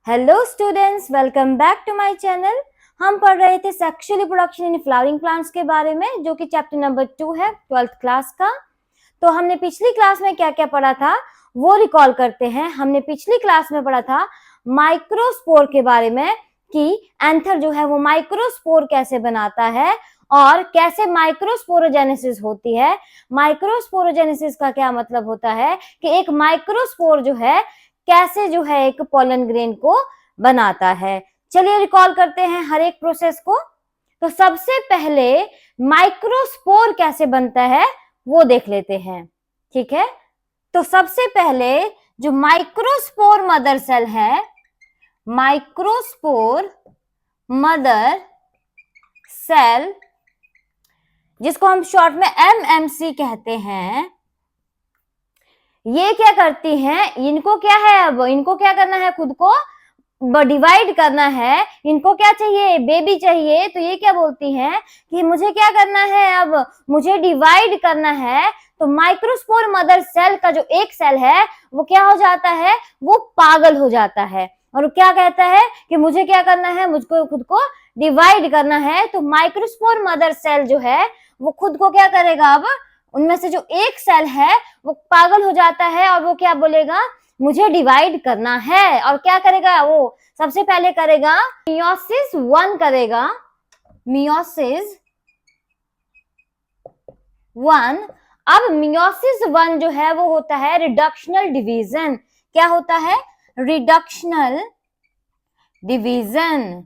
Hello students, welcome back to my channel. हम पढ़ रहे थे sexual reproduction in flowering plants के बारे में, जो कि चैप्टर नंबर 2 है 12th क्लास का। तो हमने पिछली क्लास में क्या क्या पढ़ा था वो रिकॉल करते हैं। हमने पिछली क्लास में पढ़ा था माइक्रोस्पोर के बारे में कि एंथर जो है वो माइक्रोस्पोर कैसे बनाता है और कैसे माइक्रोस्पोरोजेनेसिस होती है। माइक्रोस्पोरोजेनेसिस का क्या मतलब होता है कि एक माइक्रोस्पोर जो है कैसे जो है एक पोलन ग्रेन को बनाता है। चलिए रिकॉल करते हैं हर एक प्रोसेस को। तो सबसे पहले माइक्रोस्पोर कैसे बनता है वो देख लेते हैं, ठीक है। तो सबसे पहले जो माइक्रोस्पोर मदर सेल है, माइक्रोस्पोर मदर सेल, जिसको हम शॉर्ट में एमएमसी कहते हैं, ये क्या करती हैं, इनको क्या है, अब इनको क्या करना है, खुद को डिवाइड करना है। इनको क्या चाहिए, बेबी चाहिए। तो ये क्या बोलती हैं कि मुझे क्या करना है, अब मुझे डिवाइड करना है। तो माइक्रोस्पोर मदर सेल का जो एक सेल है वो क्या हो जाता है, वो पागल हो जाता है और क्या कहता है कि मुझे क्या करना है, मुझको खुद को डिवाइड करना है। तो माइक्रोस्पोर मदर सेल जो है वो खुद को क्या करेगा, अब उनमें से जो एक सेल है वो पागल हो जाता है और वो क्या बोलेगा, मुझे डिवाइड करना है। और क्या करेगा, वो सबसे पहले करेगा मियोसिस 1 करेगा, मियोसिस 1। अब मियोसिस 1 जो है वो होता है रिडक्शनल डिवीजन। क्या होता है, रिडक्शनल डिवीजन।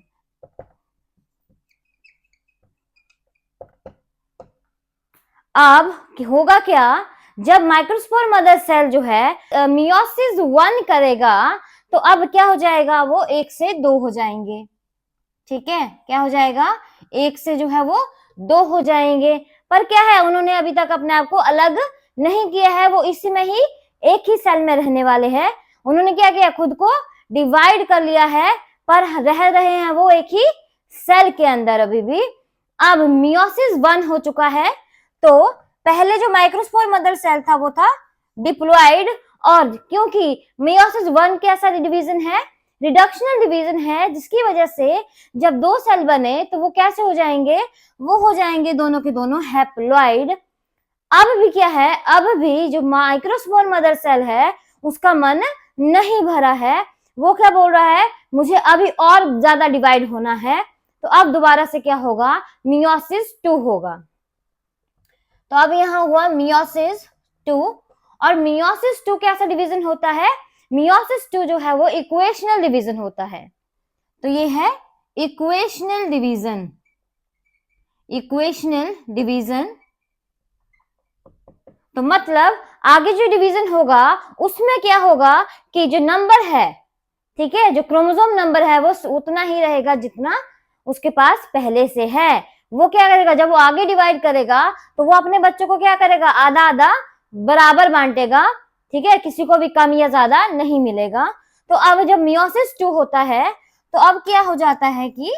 अब होगा क्या, जब माइक्रोस्पोर मदर सेल जो है मियोसिस 1 करेगा तो अब क्या हो जाएगा, वो 1 से 2 हो जाएंगे। ठीक है, क्या हो जाएगा, 1 से जो है वो 2 हो जाएंगे। पर क्या है, उन्होंने अभी तक अपने आप को अलग नहीं किया है, वो इसी में ही एक ही सेल में रहने वाले हैं। उन्होंने क्या किया, खुद को डिवाइड कर लिया है पर रह रहे हैं वो एक ही सेल के अंदर अभी भी। अब मियोसिस 1 हो चुका है तो पहले जो माइक्रोस्पोर मदर सेल था वो था डिप्लॉइड, और क्योंकि मियोसिस 1 कैसा डिवीजन है, रिडक्शनल डिवीजन है, जिसकी वजह से जब 2 सेल बने तो वो कैसे हो जाएंगे, वो हो जाएंगे दोनों के दोनों हैप्लॉइड। अब भी क्या है, अब भी जो माइक्रोस्पोर मदर सेल है उसका मन नहीं भरा है। वो क्या बोल रहा है, मुझे अभी और ज्यादा डिवाइड होना है। तो अब दोबारा से क्या होगा, मियोसिस 2 होगा। तो अब यहाँ हुआ मियोसिस 2, और मियोसिस 2 कैसा डिवीजन होता है, मियोसिस 2 जो है वो इक्वेशनल डिवीजन होता है। तो ये है इक्वेशनल डिवीजन, इक्वेशनल डिवीजन। तो मतलब आगे जो डिवीजन होगा उसमें क्या होगा कि जो नंबर है, ठीक है, जो क्रोमोसोम नंबर है वो उतना ही रहेगा जितना उसके पास पहले से है। वो क्या करेगा, जब वो आगे डिवाइड करेगा तो वो अपने बच्चों को क्या करेगा, आधा आधा बराबर बांटेगा। ठीक है, किसी को भी कम या ज्यादा नहीं मिलेगा। तो अब जब मियोसिस 2 होता है तो अब क्या हो जाता है कि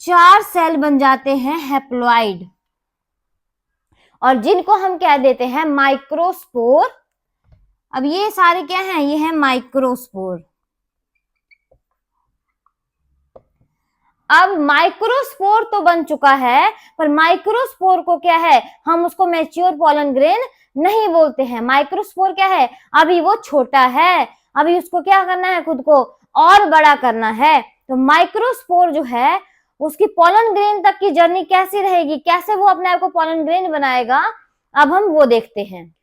4 सेल बन जाते हैं हैप्लॉइड, और जिनको हम कह देते हैं माइक्रोस्पोर। अब ये सारे क्या हैं, ये है माइक्रोस्पोर। अब माइक्रोस्पोर तो बन चुका है, पर माइक्रोस्पोर को क्या है, हम उसको मैच्योर पोलन ग्रेन नहीं बोलते हैं। माइक्रोस्पोर क्या है, अभी वो छोटा है, अभी उसको क्या करना है, खुद को और बड़ा करना है। तो माइक्रोस्पोर जो है उसकी पोलन ग्रेन तक की जर्नी कैसी रहेगी, कैसे वो अपने आप को पोलन ग्रेन बनाएगा, अब हम वो देखते हैं।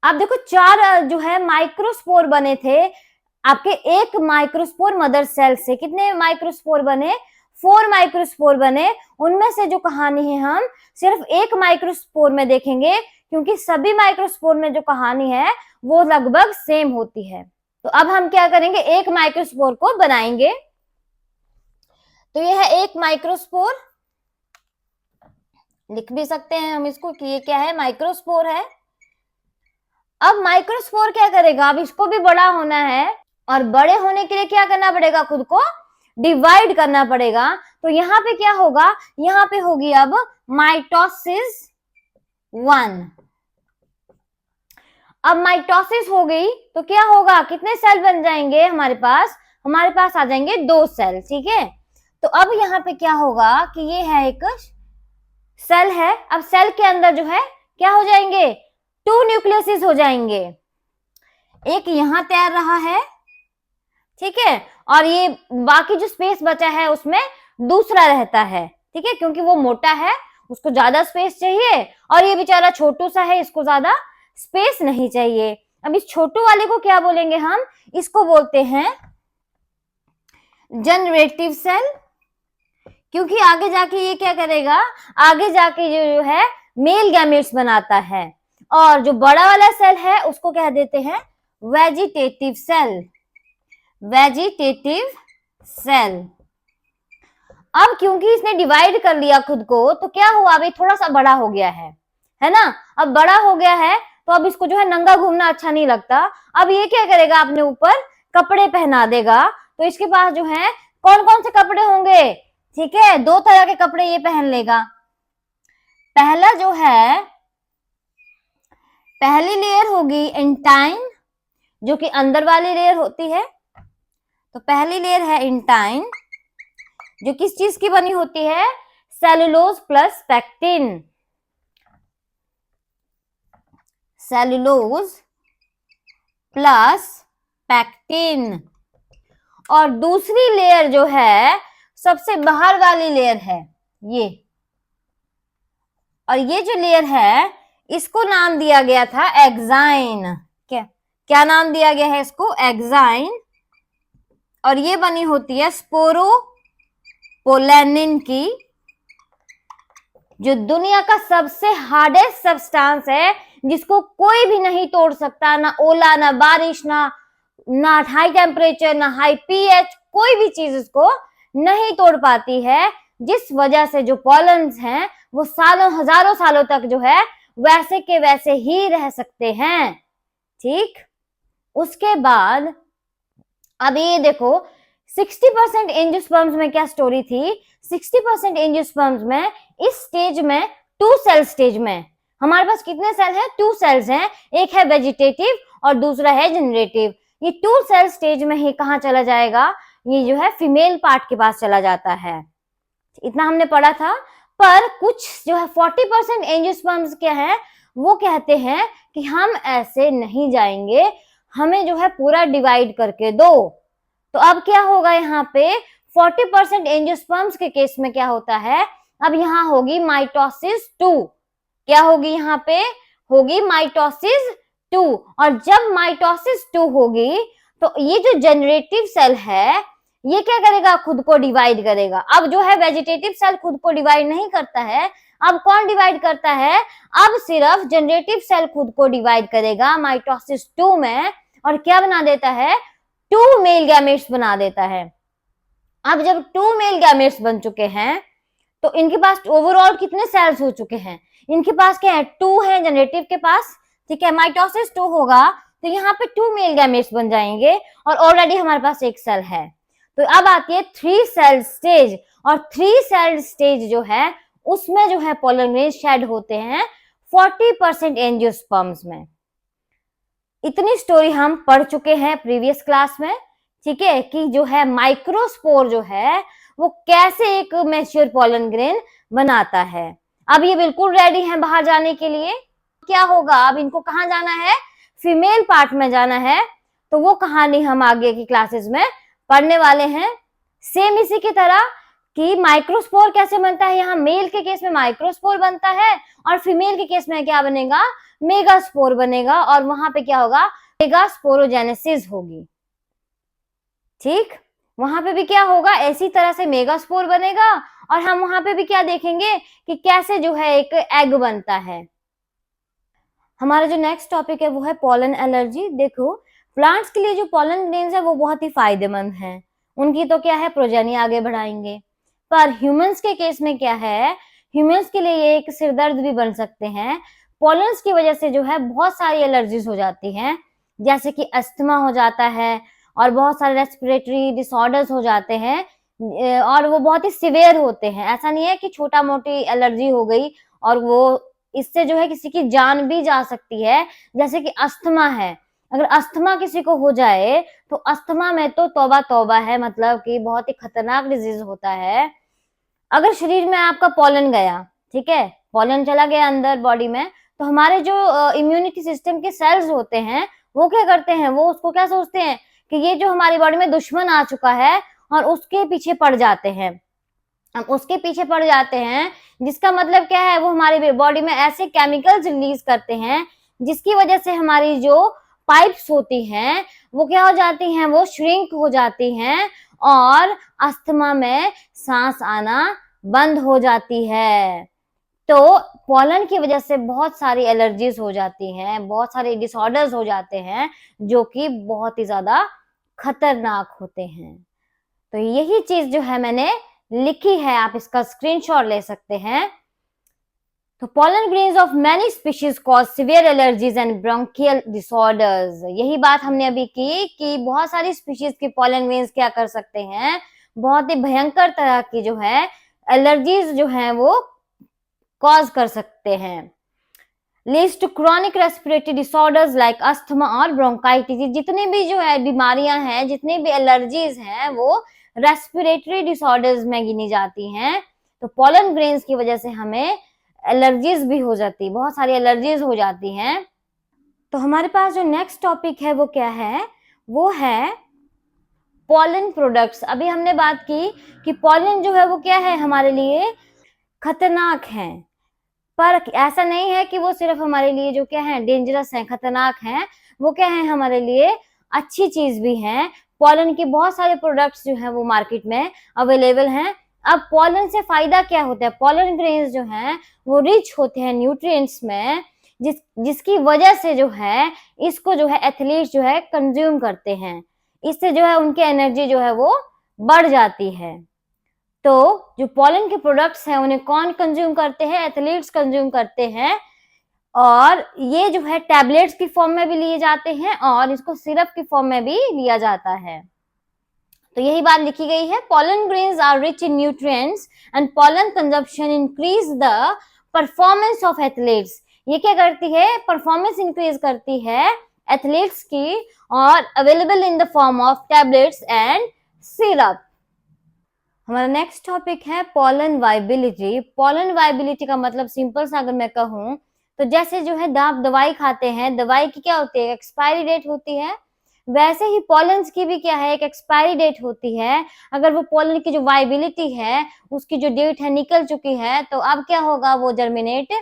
अब देखो 4 जो है माइक्रोस्पोर बने थे आपके एक माइक्रोस्पोर मदर सेल से। कितने माइक्रोस्पोर बने, 4 माइक्रोस्पोर बने। उनमें से जो कहानी है हम सिर्फ एक माइक्रोस्पोर में देखेंगे, क्योंकि सभी माइक्रोस्पोर में जो कहानी है वो लगभग सेम होती है। तो अब हम क्या करेंगे, एक माइक्रोस्पोर को बनाएंगे। तो ये है एक माइक्रोस्पोर, लिख भी सकते हैं हम इसको कि ये क्या है, माइक्रोस्पोर है। अब माइक्रोस्पोर क्या करेगा, अब इसको भी बड़ा होना है, और बड़े होने के लिए क्या करना पड़ेगा, खुद को डिवाइड करना पड़ेगा। तो यहाँ पे क्या होगा, यहाँ पे होगी अब माइटोसिस 1। अब माइटोसिस हो गई तो क्या होगा, कितने सेल बन जाएंगे हमारे पास, हमारे पास आ जाएंगे 2 सेल, ठीक है। तो अब यहाँ पे क्या होगा कि ये है एक सेल है, अब सेल के अंदर जो है क्या हो जाएंगे, 2 न्यूक्लियसेस हो जाएंगे, एक यहाँ तैर रहा है, ठीक है, और ये बाकी जो स्पेस बचा है उसमें दूसरा रहता है, ठीक है, क्योंकि वो मोटा है उसको ज्यादा स्पेस चाहिए और ये बेचारा छोटू सा है इसको ज्यादा स्पेस नहीं चाहिए। अब इस छोटू वाले को क्या बोलेंगे हम, इसको बोलते हैं जनरेटिव सेल, क्योंकि आगे जाके ये क्या करेगा, आगे जाके जो है मेल गैमेट्स बनाता है। और जो बड़ा वाला सेल है उसको कह देते हैं वेजिटेटिव सेल, वेजिटेटिव सेल। अब क्योंकि इसने डिवाइड कर लिया खुद को तो क्या हुआ, अभी थोड़ा सा बड़ा हो गया है ना, अब बड़ा हो गया है तो अब इसको जो है नंगा घूमना अच्छा नहीं लगता, अब ये क्या करेगा, अपने ऊपर कपड़े पहना देगा। तो इसके पास जो है कौन कौन से कपड़े होंगे, ठीक है, 2 तरह के कपड़े ये पहन लेगा। पहला जो है, पहली लेयर होगी इंटाइन, जो कि अंदर वाली लेयर होती है। तो पहली लेयर है इंटाइन, जो किस चीज की बनी होती है, cellulose plus pectin, cellulose plus pectin. और दूसरी लेयर जो है सबसे बाहर वाली लेयर है ये, और ये जो लेयर है इसको नाम दिया गया था एक्साइन, क्या नाम दिया गया है इसको, एक्साइन। और ये बनी होती है स्पोरोपोलेनिन की, जो दुनिया का सबसे हार्डेस्ट सब्सटेंस है, जिसको कोई भी नहीं तोड़ सकता, ना ओला, ना बारिश, ना हाई टेम्परेचर, ना हाई पीएच, कोई भी चीज इसको नहीं तोड़ पाती है, जिस वजह से जो पॉलन्स हैं वो सालों हजारों सालों तक जो है वैसे के वैसे ही रह सकते हैं, ठीक। उसके बाद अब ये देखो 60% एंजियोस्पर्म्स में क्या स्टोरी थी, 60% एंजियोस्पर्म्स में इस स्टेज में 2 सेल स्टेज में हमारे पास कितने सेल हैं, 2 सेल्स हैं, एक है वेजिटेटिव और दूसरा है जनरेटिव। ये 2 सेल स्टेज में ही कहाँ चला जाएगा, ये जो है फीमेल पार्ट के पास चला जाता है, इतना हमने पढ़ा था। पर कुछ जो है 40% एंजियोस्पर्म्स क्या है, वो कहते हैं कि हम ऐसे नहीं जाएंगे, हमें जो है पूरा डिवाइड करके दो। तो अब क्या होगा, यहाँ पे 40% एंजियोस्पर्म्स के केस में क्या होता है, अब यहाँ होगी माइटोसिस 2, क्या होगी, यहाँ पे होगी माइटोसिस 2। और जब माइटोसिस 2 होगी तो ये जो जनरेटिव सेल है ये क्या करेगा, खुद को डिवाइड करेगा। अब जो है वेजिटेटिव सेल खुद को डिवाइड नहीं करता है, अब कौन डिवाइड करता है, अब सिर्फ जनरेटिव सेल खुद को डिवाइड करेगा माइटोसिस 2 में, और क्या बना देता है, 2 मेल गैमेट्स बना देता है। अब जब 2 मेल गैमेट्स बन चुके हैं तो इनके पास ओवरऑल कितने सेल्स हो चुके हैं, इनके पास क्या है, 2 है जनरेटिव के पास, ठीक है, माइटोसिस 2 होगा तो यहाँ पे 2 मेल गैमेट्स बन जाएंगे और ऑलरेडी हमारे पास एक सेल है। तो अब आती है 3 सेल स्टेज, और 3 सेल स्टेज जो है उसमें जो है पोलन ग्रेन शेड होते हैं 40% एंजियोस्पर्म्स में। इतनी स्टोरी हम पढ़ चुके हैं प्रीवियस क्लास में, ठीक है, कि जो है माइक्रोस्पोर जो है वो कैसे एक मैच्योर पोलन ग्रेन बनाता है। अब ये बिल्कुल रेडी हैं बाहर जाने के लिए। क्या होगा, अब इनको कहाँ जाना है, फीमेल पार्ट में जाना है, तो वो कहानी हम आगे की क्लासेस में पढ़ने वाले हैं। सेम इसी की तरह कि माइक्रोस्पोर कैसे बनता है, यहाँ मेल के केस में माइक्रोस्पोर बनता है और फीमेल के केस में क्या बनेगा, मेगास्पोर बनेगा, और वहां पे क्या होगा, मेगास्पोरोजेनेसिस होगी, ठीक। वहां पे भी क्या होगा, ऐसी तरह से मेगास्पोर बनेगा, और हम वहां पे भी क्या देखेंगे कि कैसे जो है एक एग बनता है। हमारा जो नेक्स्ट टॉपिक है वो है पोलन एलर्जी। देखो प्लांट्स के लिए जो पोलन ग्रेन्स है वो बहुत ही फायदेमंद हैं, उनकी तो क्या है प्रोजेनी आगे बढ़ाएंगे। पर ह्यूमंस के केस में क्या है, ह्यूमंस के लिए ये एक सिरदर्द भी बन सकते हैं। पोलन्स की वजह से जो है बहुत सारी एलर्जीज हो जाती हैं, जैसे कि अस्थमा हो जाता है और बहुत सारे रेस्पिरेटरी डिसऑर्डर्स हो जाते हैं, और वो बहुत ही सिवियर होते हैं। ऐसा नहीं है कि छोटा मोटी एलर्जी हो गई और वो इससे जो है किसी की जान भी जा सकती है, जैसे कि अस्थमा है, अगर अस्थमा किसी को हो जाए तो अस्थमा में तो तौबा तौबा है, मतलब कि बहुत ही खतरनाक डिजीज होता है। अगर शरीर में आपका पॉलन गया, ठीक है, पॉलन चला गया अंदर बॉडी में, तो हमारे जो इम्यूनिटी सिस्टम के सेल्स होते हैं वो क्या करते हैं, वो उसको क्या सोचते हैं कि ये जो हमारी बॉडी में दुश्मन आ चुका है, और उसके पीछे पड़ जाते हैं। हम उसके पीछे पड़ जाते हैं, जिसका मतलब क्या है, वो हमारी बॉडी में ऐसे केमिकल्स रिलीज करते हैं जिसकी वजह से हमारी जो पाइप्स होती हैं वो क्या हो जाती हैं, वो श्रिंक हो जाती हैं, और अस्थमा में सांस आना बंद हो जाती है। तो पॉलन की वजह से बहुत सारी एलर्जीज हो जाती हैं, बहुत सारे डिसऑर्डर्स हो जाते हैं जो कि बहुत ही ज्यादा खतरनाक होते हैं। तो यही चीज जो है मैंने लिखी है, आप इसका स्क्रीनशॉट ले सकते हैं। तो pollen grains of many species cause severe allergies and bronchial disorders। यही बात हमने अभी की कि बहुत सारी स्पीशीज के pollen grains क्या कर सकते हैं, बहुत ही भयंकर तरह की जो है एलर्जीज जो है वो कॉज कर सकते हैं। Leads to chronic respiratory disorders like asthma और ब्रोंकाइटिस। जितनी भी जो है बीमारियां हैं, जितनी भी एलर्जीज हैं, वो रेस्पिरेटरी डिसऑर्डर्स में गिनी जाती हैं। तो pollen grains की वजह से हमें एलर्जीज भी हो जाती, बहुत सारी एलर्जीज हो जाती हैं। तो हमारे पास जो नेक्स्ट टॉपिक है वो क्या है, वो है पॉलन प्रोडक्ट्स। अभी हमने बात की कि पॉलन जो है वो क्या है, हमारे लिए खतरनाक है, पर ऐसा नहीं है कि वो सिर्फ हमारे लिए जो क्या है डेंजरस है, खतरनाक है, वो क्या है हमारे लिए अच्छी चीज भी है। पॉलन के बहुत सारे प्रोडक्ट्स जो है वो मार्केट में अवेलेबल हैं। अब पॉलन से फायदा क्या होता है, पॉलन ग्रेन्स जो हैं वो रिच होते हैं न्यूट्रिएंट्स में, जिसकी वजह से जो है इसको जो है एथलीट्स जो है कंज्यूम करते हैं, इससे जो है उनकी एनर्जी जो है वो बढ़ जाती है। तो जो पॉलन के प्रोडक्ट्स हैं उन्हें कौन कंज्यूम करते हैं, एथलीट्स कंज्यूम करते हैं, और ये जो है टैबलेट्स की फॉर्म में भी लिए जाते हैं और इसको सिरप की फॉर्म में भी लिया जाता है। तो यही बात लिखी गई है, pollen grains are rich in nutrients and pollen consumption increase the performance of athletes। ये क्या करती है, परफॉर्मेंस इंक्रीज करती है एथलीट्स की, और available in the form of tablets and syrup. हमारा नेक्स्ट टॉपिक है pollen viability। pollen viability का मतलब सिंपल सा अगर मैं कहूं तो जैसे जो है आप दवाई खाते हैं, दवाई की क्या होती है, एक्सपायरी डेट होती है, वैसे ही पॉलन्स की भी क्या है, एक एक्सपायरी डेट होती है। अगर वो पॉलन की जो वाइबिलिटी है उसकी जो डेट है निकल चुकी है, तो अब क्या होगा, वो जर्मिनेट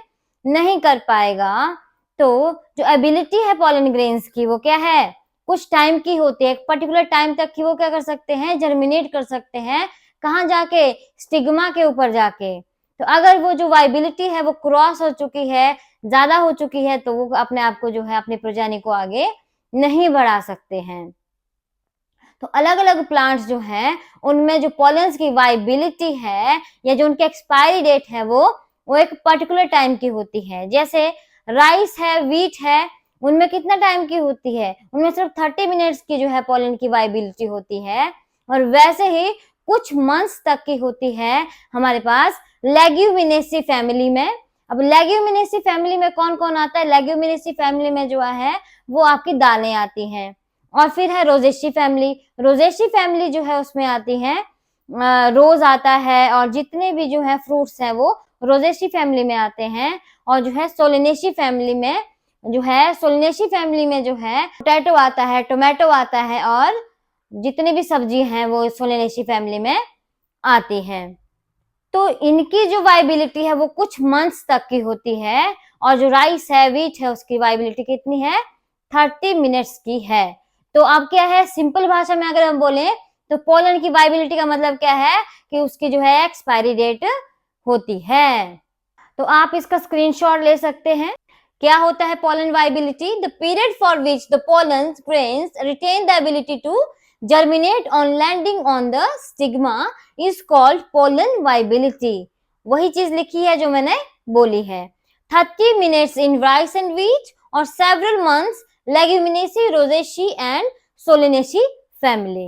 नहीं कर पाएगा। तो जो एबिलिटी है पॉलन ग्रेन्स की वो क्या है, कुछ टाइम की होती है, एक पर्टिकुलर टाइम तक की वो क्या कर सकते हैं, जर्मिनेट कर सकते हैं। कहाँ जाके, स्टिग्मा के ऊपर जाके। तो अगर वो जो वाइबिलिटी है वो क्रॉस हो चुकी है, ज्यादा हो चुकी है, तो वो अपने आप को जो है अपनी प्रजाति को आगे नहीं बढ़ा सकते हैं। तो अलग अलग प्लांट्स जो हैं उनमें जो पॉलन्स की वाइबिलिटी है या जो उनकी एक्सपायरी डेट है वो एक पर्टिकुलर टाइम की होती है। जैसे राइस है, व्हीट है, उनमें कितना टाइम की होती है, उनमें सिर्फ 30 मिनट्स की जो है पॉलन की वाइबिलिटी होती है। और वैसे ही कुछ मंथ्स तक की होती है हमारे पास लेग्यूमिनेसी फैमिली में। अब लेग्यूमिनेसी फैमिली में कौन कौन आता है, लेग्यूमिनेसी फैमिली में जो है वो आपकी दालें आती हैं। और फिर है रोजेशी फैमिली। रोजेशी फैमिली जो है उसमें आती है रोज आता है, और जितने भी जो है फ्रूट्स हैं वो रोजेशी फैमिली में आते हैं। और जो है सोलेनेशी फैमिली में जो है, सोलेनेशी फैमिली में जो है पोटैटो आता है, टोमेटो आता है, और जितनी भी सब्जी हैं वो सोलेनेशी फैमिली में आती हैं। तो इनकी जो वाइबिलिटी है वो कुछ मंथ्स तक की होती है। और जो राइस है, व्हीट है, उसकी वाइबिलिटी कितनी है, 30 मिनट्स की है। तो अब क्या है, सिंपल भाषा में अगर हम बोले तो पोलन की वाइबिलिटी का मतलब क्या है कि उसकी जो है एक्सपायरी डेट होती है। तो आप इसका स्क्रीनशॉट ले सकते हैं। क्या होता है pollen viability, the period for which the pollen grains retain the ability to germinate on landing on the stigma is called pollen viability। वही चीज लिखी है जो मैंने बोली है। 30 minutes in rice and wheat और several months leguminaceae, rosaceae and solanaceae family।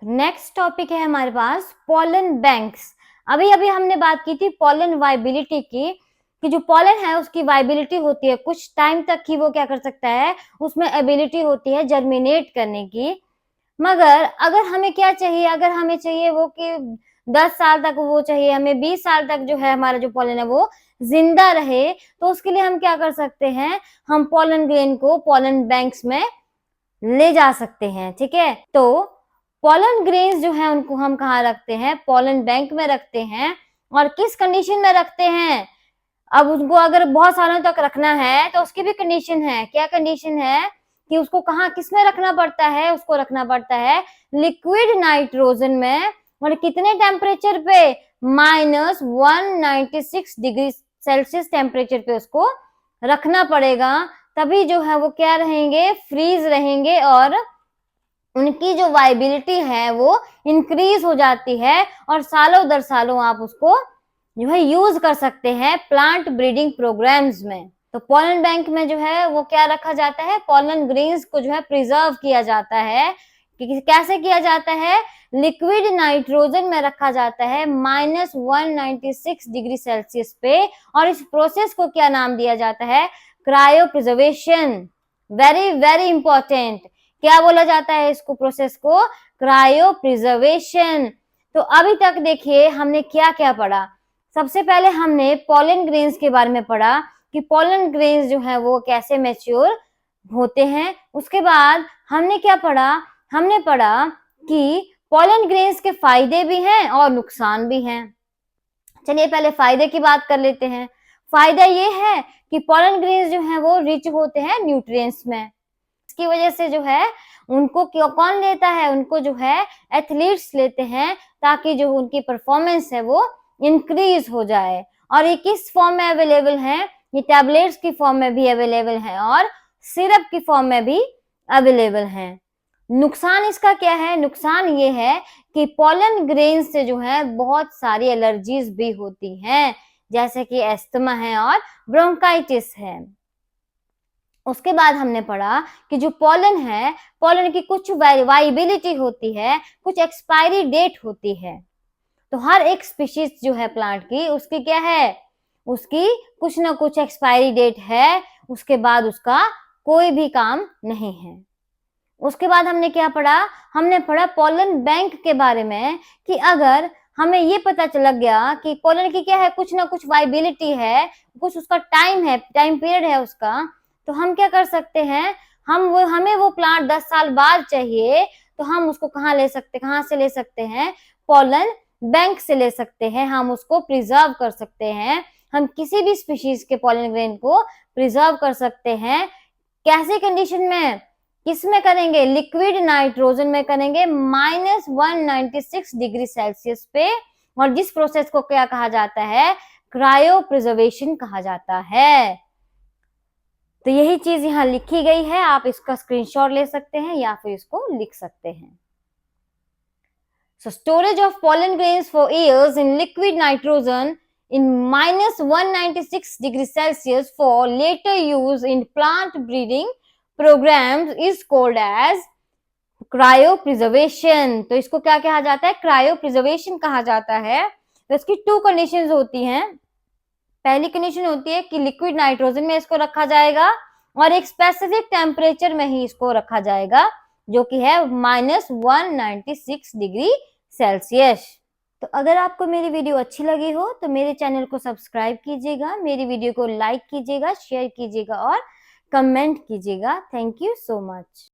Next topic है हमारे पास pollen banks। अभी अभी हमने बात की थी pollen viability की, कि जो पॉलन है उसकी वाइबिलिटी होती है, कुछ टाइम तक ही वो क्या कर सकता है, उसमें एबिलिटी होती है जर्मिनेट करने की। मगर अगर हमें क्या चाहिए, अगर हमें चाहिए वो कि 10 साल तक वो चाहिए, हमें 20 साल तक जो है हमारा जो पॉलन है वो जिंदा रहे, तो उसके लिए हम क्या कर सकते हैं, हम पॉलन ग्रेन को पॉलन बैंक्स में ले जा सकते हैं। ठीक है, तो पॉलन ग्रेन्स जो है उनको हम कहाँ रखते हैं, पॉलन बैंक में रखते हैं। और किस कंडीशन में रखते हैं, अब उनको अगर बहुत सालों तक रखना है तो उसकी भी कंडीशन है। क्या कंडीशन है कि उसको कहाँ किस में रखना पड़ता है, उसको रखना पड़ता है लिक्विड नाइट्रोजन में। और कितने टेम्परेचर पे, -196 डिग्री सेल्सियस टेम्परेचर पे उसको रखना पड़ेगा, तभी जो है वो क्या रहेंगे, फ्रीज रहेंगे और उनकी जो वाइबिलिटी है वो इंक्रीज हो जाती है और सालों दर सालों आप उसको जो है यूज कर सकते हैं प्लांट ब्रीडिंग प्रोग्राम्स में। तो पॉलन बैंक में जो है वो क्या रखा जाता है, पॉलन ग्रेन्स को जो है प्रिजर्व किया जाता है। कि कैसे किया जाता है, लिक्विड नाइट्रोजन में रखा जाता है -196 डिग्री सेल्सियस पे। और इस प्रोसेस को क्या नाम दिया जाता है, cryo preservation. Very very important, क्या बोला जाता है इसको, प्रोसेस को क्रायो प्रिजर्वेशन। तो अभी तक देखिए हमने क्या क्या पढ़ा। सबसे पहले हमने पॉलन ग्रेन्स के बारे में पढ़ा कि पॉलन ग्रेन्स जो है वो कैसे मैच्योर होते हैं। उसके बाद हमने क्या पढ़ा, हमने पढ़ा कि पॉलन ग्रेन्स के फायदे भी हैं और नुकसान भी हैं। चलिए पहले फायदे की बात कर लेते हैं। फायदा ये है कि पॉलन ग्रेन्स जो है वो रिच होते हैं न्यूट्रिएंट्स में। इसकी वजह से जो है उनको कौन लेता है, उनको जो है एथलीट्स लेते हैं, ताकि जो उनकी परफॉर्मेंस है वो इंक्रीज हो जाए। और ये किस फॉर्म में अवेलेबल है, ये टैबलेट्स की फॉर्म में भी अवेलेबल है और सिरप की फॉर्म में भी अवेलेबल है। नुकसान इसका क्या है, नुकसान ये है कि पॉलन ग्रेन से जो है बहुत सारी एलर्जीज भी होती हैं, जैसे कि एस्थमा है और ब्रोंकाइटिस है। उसके बाद हमने पढ़ा कि जो पॉलन है, पॉलन की कुछ वाइबिलिटी होती है, कुछ एक्सपायरी डेट होती है। तो हर एक स्पीशीज जो है प्लांट की, उसकी क्या है, उसकी कुछ ना कुछ एक्सपायरी डेट है, उसके बाद उसका कोई भी काम नहीं है। उसके बाद हमने क्या पढ़ा, हमने पढ़ा पॉलन बैंक के बारे में कि अगर हमें ये पता चल गया कि पॉलन की क्या है, कुछ ना कुछ वाइबिलिटी है, कुछ उसका टाइम है, टाइम पीरियड है उसका, तो हम क्या कर सकते हैं, हमें वो प्लांट 10 साल बाद चाहिए, तो हम उसको कहाँ ले सकते, कहाँ से ले सकते हैं, पॉलन बैंक से ले सकते हैं। हम उसको प्रिजर्व कर सकते हैं, हम किसी भी स्पीशीज के पॉलन ग्रेन को प्रिजर्व कर सकते हैं। कैसी कंडीशन में, किस में करेंगे, लिक्विड नाइट्रोजन में करेंगे -196 डिग्री सेल्सियस पे। और जिस प्रोसेस को क्या कहा जाता है, क्रायो प्रिजर्वेशन कहा जाता है। तो यही चीज यहाँ लिखी गई है, आप इसका स्क्रीनशॉट ले सकते हैं या फिर इसको लिख सकते हैं। So storage of pollen grains for years in liquid nitrogen in -196 degrees Celsius for later use in plant breeding programs is called as cryopreservation। तो इसको क्या कहा जाता है, cryopreservation कहा जाता है। तो इसकी 2 कंडीशंस होती हैं। पहली कंडीशन होती है कि लिक्विड नाइट्रोजन में इसको रखा जाएगा और एक स्पेसिफिक टेम्परेचर में ही इसको रखा जाएगा, जो कि है -196 डिग्री सेल्सियस। तो अगर आपको मेरी वीडियो अच्छी लगी हो तो मेरे चैनल को सब्सक्राइब कीजिएगा, मेरी वीडियो को लाइक कीजिएगा, शेयर कीजिएगा और कमेंट कीजिएगा। Thank you so much.